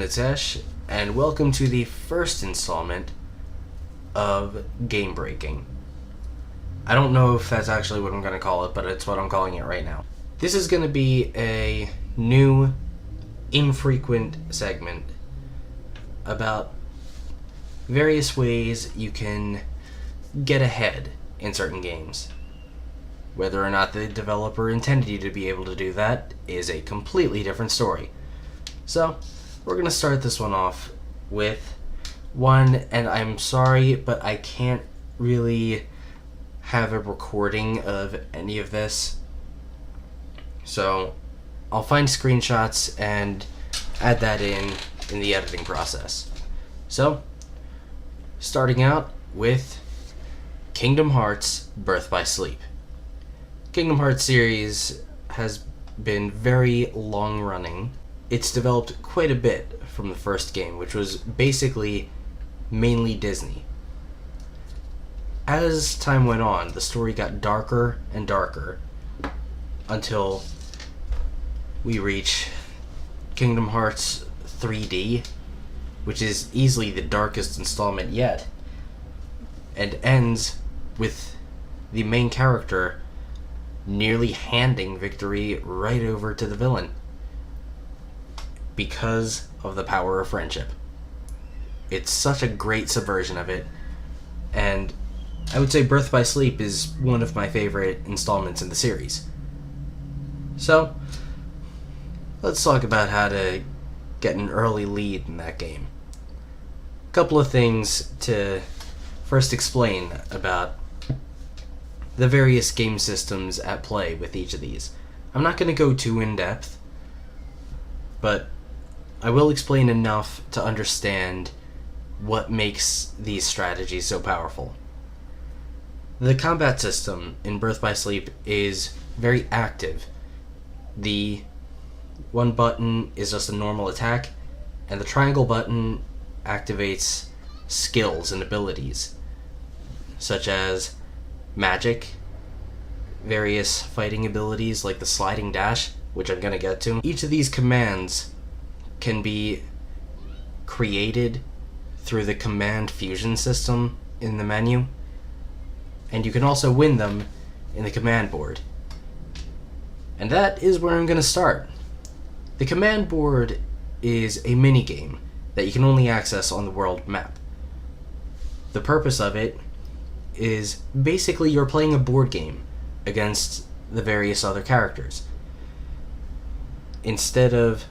Nitesh, and welcome to the first installment of Game Breaking. I don't know if that's actually what I'm going to call it, but it's what I'm calling it right now. This is going to be a new, infrequent segment about various ways you can get ahead in certain games. Whether or not the developer intended you to be able to do that is a completely different story. So, we're going to start this one off with one, and I'm sorry, but I can't really have a recording of any of this. So, I'll find screenshots and add that in the editing process. So, starting out with Kingdom Hearts Birth by Sleep. Kingdom Hearts series has been very long running. It's developed quite a bit from the first game, which was basically mainly Disney. As time went on, the story got darker and darker until we reach Kingdom Hearts 3D, which is easily the darkest installment yet, and ends with the main character nearly handing victory right over to the villain because of the power of friendship. It's such a great subversion of it, and I would say Birth by Sleep is one of my favorite installments in the series. So, let's talk about how to get an early lead in that game. A couple of things to first explain about the various game systems at play with each of these. I'm not going to go too in-depth, but I will explain enough to understand what makes these strategies so powerful. The combat system in Birth by Sleep is very active. The one button is just a normal attack, and the triangle button activates skills and abilities, such as magic, various fighting abilities like the sliding dash, which I'm going to get to. Each of these commands can be created through the command fusion system in the menu, and you can also win them in the command board. And that is where I'm going to start. The command board is a minigame that you can only access on the world map. The purpose of it is basically you're playing a board game against the various other characters. Instead of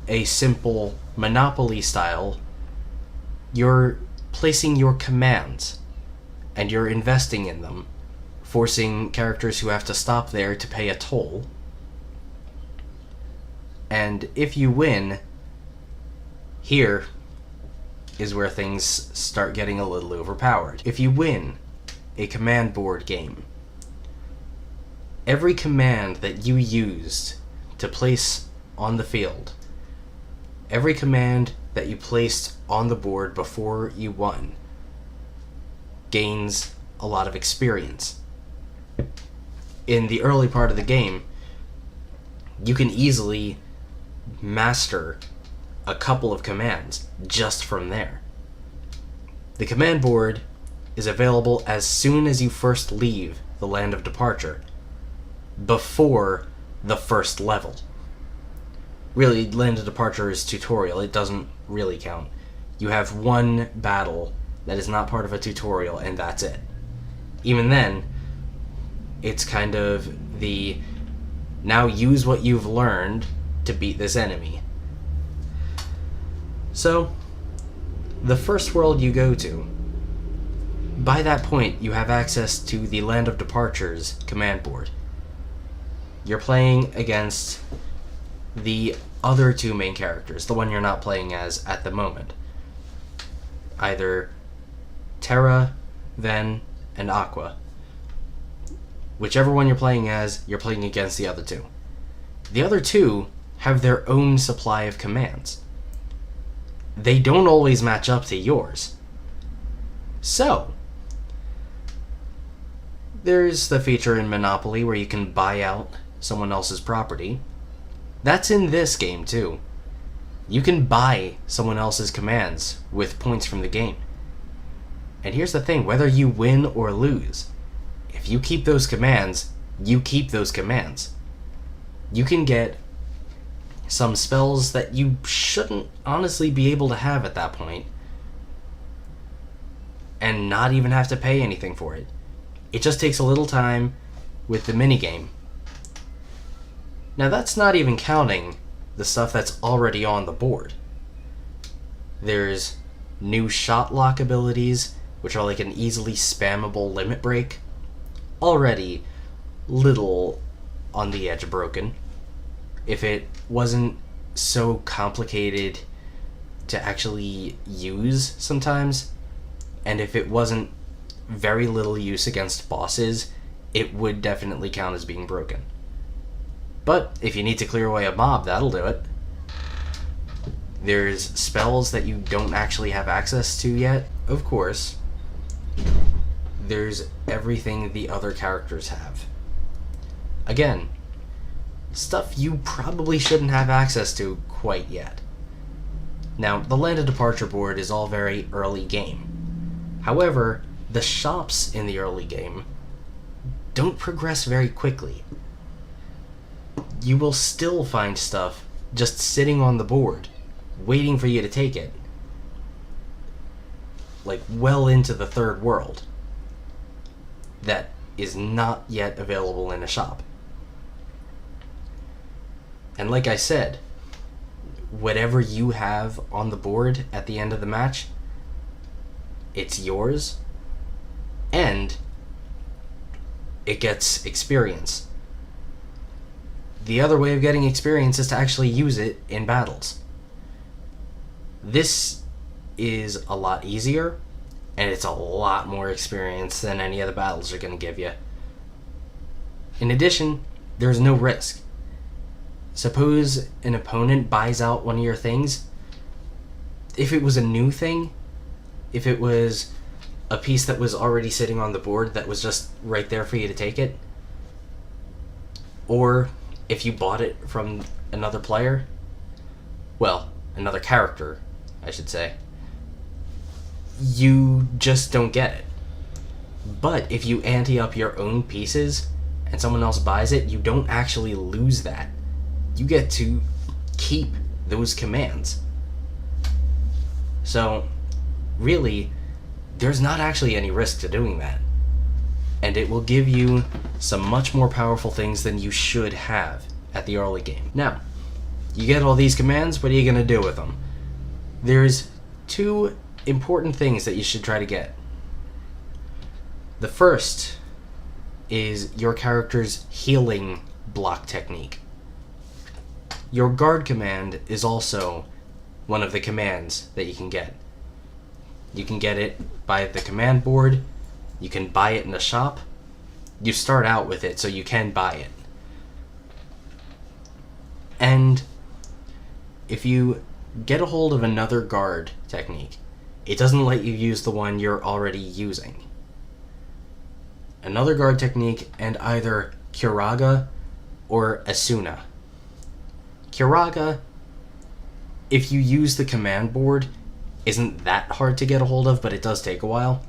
a simple Monopoly style, you're placing your commands and you're investing in them, forcing characters who have to stop there to pay a toll. And if you win, here is where things start getting a little overpowered. If you win a command board game, every command that you used to place on the field, every command that you placed on the board before you won, gains a lot of experience. In the early part of the game, you can easily master a couple of commands just from there. The command board is available as soon as you first leave the land of departure, before the first level. Really, land of departure is tutorial. It doesn't really count. You have one battle that is not part of a tutorial, and that's it. Even then, it's kind of the now use what you've learned to beat this enemy. So, the first world you go to, by that point you have access to the Land of Departure's command board. You're playing against the other two main characters, the one you're not playing as at the moment. Either Terra, Ven, and Aqua. Whichever one you're playing as, you're playing against the other two. The other two have their own supply of commands. They don't always match up to yours. So, there's the feature in Monopoly where you can buy out someone else's property. That's in this game too. You can buy someone else's commands with points from the game. And here's the thing, whether you win or lose, if you keep those commands, you keep those commands. You can get some spells that you shouldn't honestly be able to have at that point, and not even have to pay anything for it. It just takes a little time with the minigame. Now that's not even counting the stuff that's already on the board. There's new shot lock abilities, which are like an easily spammable limit break. Already little on the edge broken. If it wasn't so complicated to actually use sometimes, and if it wasn't very little use against bosses, it would definitely count as being broken. But if you need to clear away a mob, that'll do it. There's spells that you don't actually have access to yet, of course. There's everything the other characters have. Again, stuff you probably shouldn't have access to quite yet. Now, the Land of Departure board is all very early game. However, the shops in the early game don't progress very quickly. You will still find stuff just sitting on the board, waiting for you to take it. Like, well into the third world. That is not yet available in a shop. And like I said, whatever you have on the board at the end of the match, it's yours, and it gets experience. The other way of getting experience is to actually use it in battles. This is a lot easier, and it's a lot more experience than any of the battles are going to give you. In addition, there's no risk. Suppose an opponent buys out one of your things. If it was a new thing, if it was a piece that was already sitting on the board that was just right there for you to take it, or if you bought it from another player, well, another character, I should say, you just don't get it. But if you ante up your own pieces and someone else buys it, you don't actually lose that. You get to keep those commands. So, really, there's not actually any risk to doing that. And it will give you some much more powerful things than you should have at the early game. Now, you get all these commands, what are you going to do with them? There's two important things that you should try to get. The first is your character's healing block technique. Your guard command is also one of the commands that you can get. You can get it by the command board, you can buy it in a shop. You start out with it, so you can buy it. And if you get a hold of another guard technique, it doesn't let you use the one you're already using. Another guard technique and either Curaga or Asuna. Curaga, if you use the command board, isn't that hard to get a hold of, but it does take a while.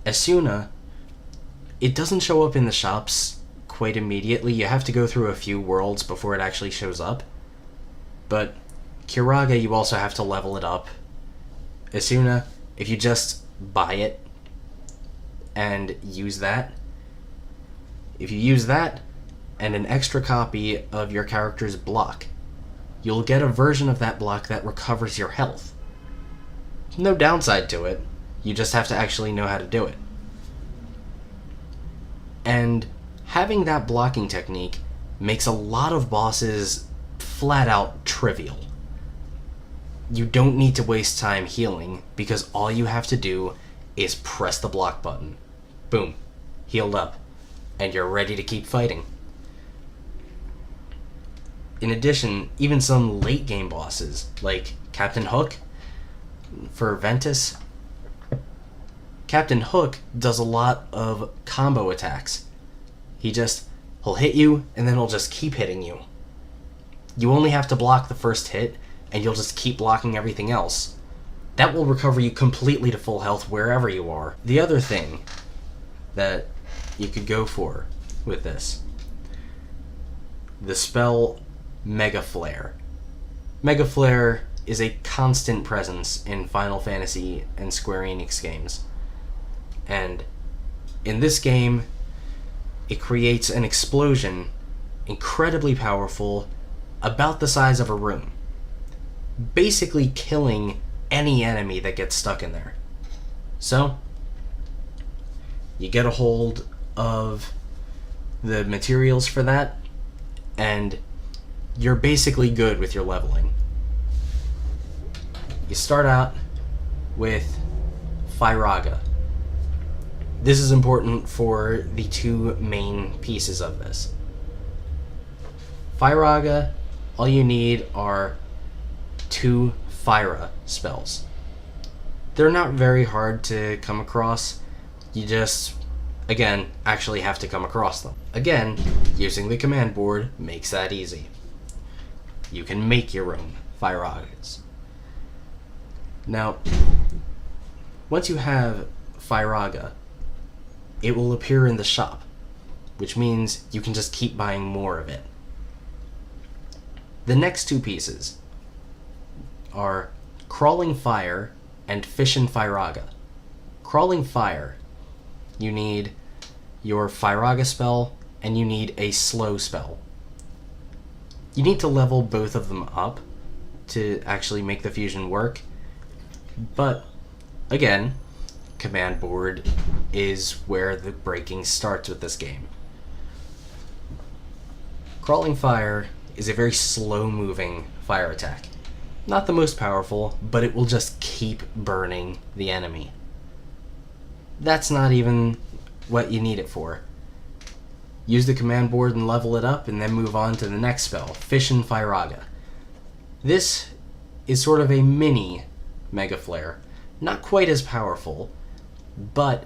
Asuna, it doesn't show up in the shops quite immediately. You have to go through a few worlds before it actually shows up. But Curaga, you also have to level it up. Asuna, if you just buy it and use that, if you use that and an extra copy of your character's block, you'll get a version of that block that recovers your health. No downside to it, you just have to actually know how to do it. And having that blocking technique makes a lot of bosses flat out trivial. You don't need to waste time healing, because all you have to do is press the block button. Boom. Healed up. And you're ready to keep fighting. In addition, even some late game bosses, like Captain Hook for Ventus. Captain Hook does a lot of combo attacks. He'll hit you, and then he'll just keep hitting you. You only have to block the first hit, and you'll just keep blocking everything else, that will recover you completely to full health wherever you are. The other thing that you could go for with this, the spell Mega Flare. Mega Flare is a constant presence in Final Fantasy and Square Enix games. And in this game, it creates an explosion incredibly powerful, about the size of a room, basically killing any enemy that gets stuck in there. So, you get a hold of the materials for that, and you're basically good with your leveling. You start out with Firaga. This is important for the two main pieces of this. Firaga, all you need are 2 Fyra spells. They're not very hard to come across. You just, again, actually have to come across them. Again, using the command board makes that easy. You can make your own Firagas. Now, once you have Firaga, it will appear in the shop, which means you can just keep buying more of it. The next 2 pieces are Crawling Fire and Fission Firaga. Crawling Fire, you need your Firaga spell and you need a slow spell. You need to level both of them up to actually make the fusion work, but again, command board is where the breaking starts with this game. Crawling Fire is a very slow-moving fire attack. Not the most powerful, but it will just keep burning the enemy. That's not even what you need it for. Use the command board and level it up, and then move on to the next spell, Fission Firaga. This is sort of a mini Mega Flare. Not quite as powerful, but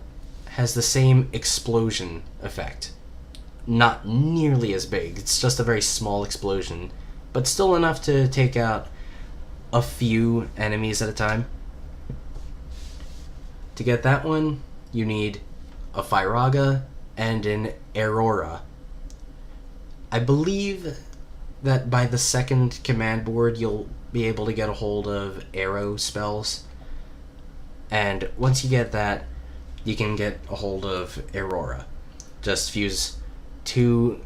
has the same explosion effect. Not nearly as big, it's just a very small explosion, but still enough to take out a few enemies at a time. To get that one, you need a Firaga and an Aurora. I believe that by the second command board you'll be able to get a hold of arrow spells, and once you get that, you can get a hold of Aurora. Just fuse 2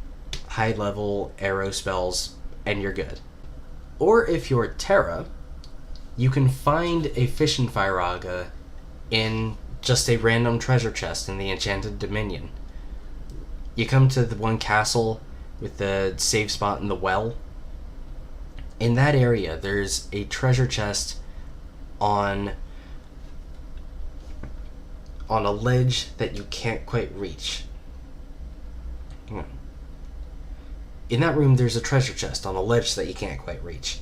high-level arrow spells, and you're good. Or if you're Terra, you can find a Fission Firaga in just a random treasure chest in the Enchanted Dominion. You come to the one castle with the save spot in the well. In that area, there's a treasure chest on a ledge that you can't quite reach. In that room, there's a treasure chest on a ledge that you can't quite reach.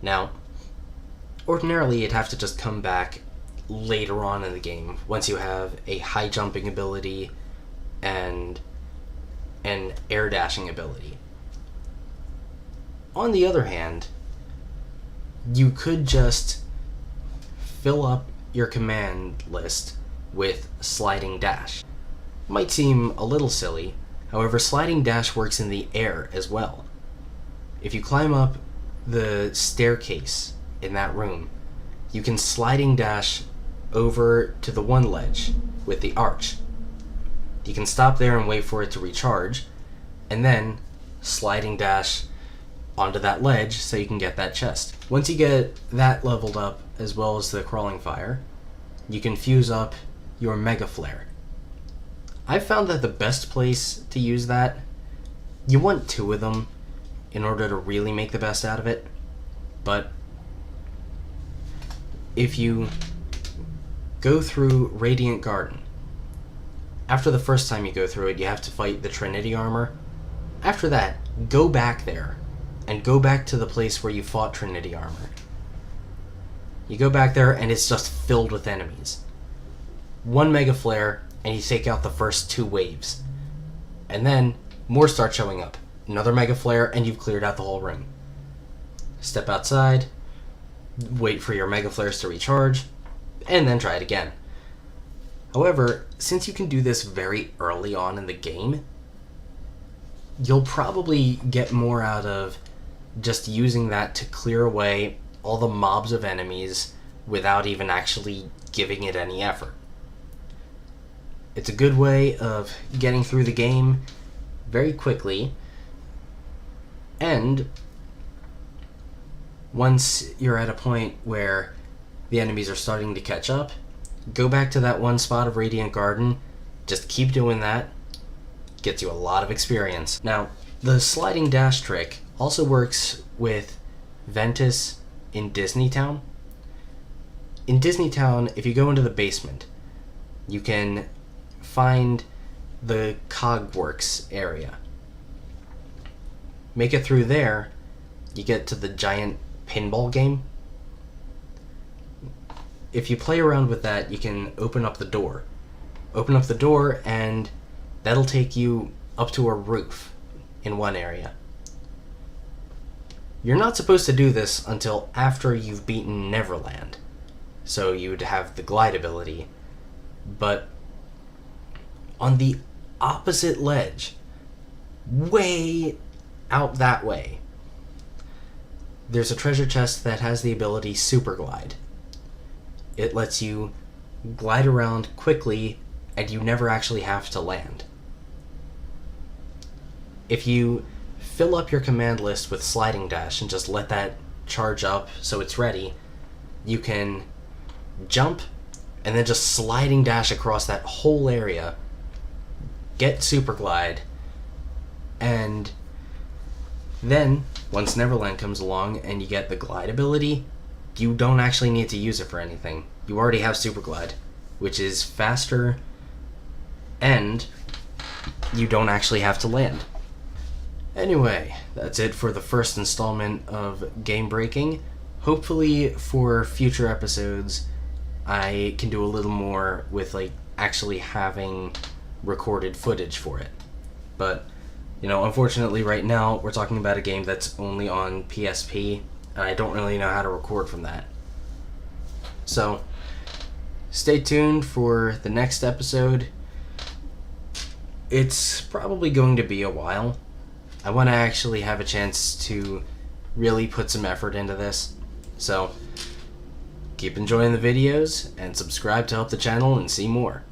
Now, ordinarily, you'd have to just come back later on in the game, once you have a high jumping ability and an air dashing ability. On the other hand, you could just fill up your command list with sliding dash. Might seem a little silly, however, sliding dash works in the air as well. If you climb up the staircase in that room, you can sliding dash over to the one ledge with the arch. You can stop there and wait for it to recharge, and then sliding dash onto that ledge so you can get that chest. Once you get that leveled up, as well as the Crawling Fire, you can fuse up your Mega Flare. I've found that the best place to use that, you want 2 of them in order to really make the best out of it, but if you go through Radiant Garden, after the first time you go through it, you have to fight the Trinity armor. After that, go back there, and go back to the place where you fought Trinity armor. You go back there, and it's just filled with enemies. 1 Mega Flare, and you take out the first 2 waves. And then, more start showing up. Another Mega Flare, and you've cleared out the whole room. Step outside, wait for your Mega Flares to recharge, and then try it again. However, since you can do this very early on in the game, you'll probably get more out of just using that to clear away all the mobs of enemies without even actually giving it any effort. It's a good way of getting through the game very quickly, and once you're at a point where the enemies are starting to catch up, go back to that one spot of Radiant Garden, just keep doing that, gets you a lot of experience. Now, the sliding dash trick also works with Ventus in Disney Town. In Disney Town, if you go into the basement, you can find the Cogworks area. Make it through there, you get to the giant pinball game. If you play around with that, you can open up the door. Open up the door, and that'll take you up to a roof in one area. You're not supposed to do this until after you've beaten Neverland, so you'd have the glide ability. But on the opposite ledge, way out that way, there's a treasure chest that has the ability Super Glide. It lets you glide around quickly, and you never actually have to land. If you fill up your command list with sliding dash and just let that charge up so it's ready, you can jump and then just sliding dash across that whole area, get Super Glide, and then once Neverland comes along and you get the glide ability, you don't actually need to use it for anything. You already have Super Glide, which is faster, and you don't actually have to land. Anyway, that's it for the first installment of Game Breaking. Hopefully for future episodes, I can do a little more with actually having recorded footage for it. But, unfortunately right now we're talking about a game that's only on PSP, and I don't really know how to record from that. So, stay tuned for the next episode. It's probably going to be a while. I want to actually have a chance to really put some effort into this. So, keep enjoying the videos and subscribe to help the channel and see more.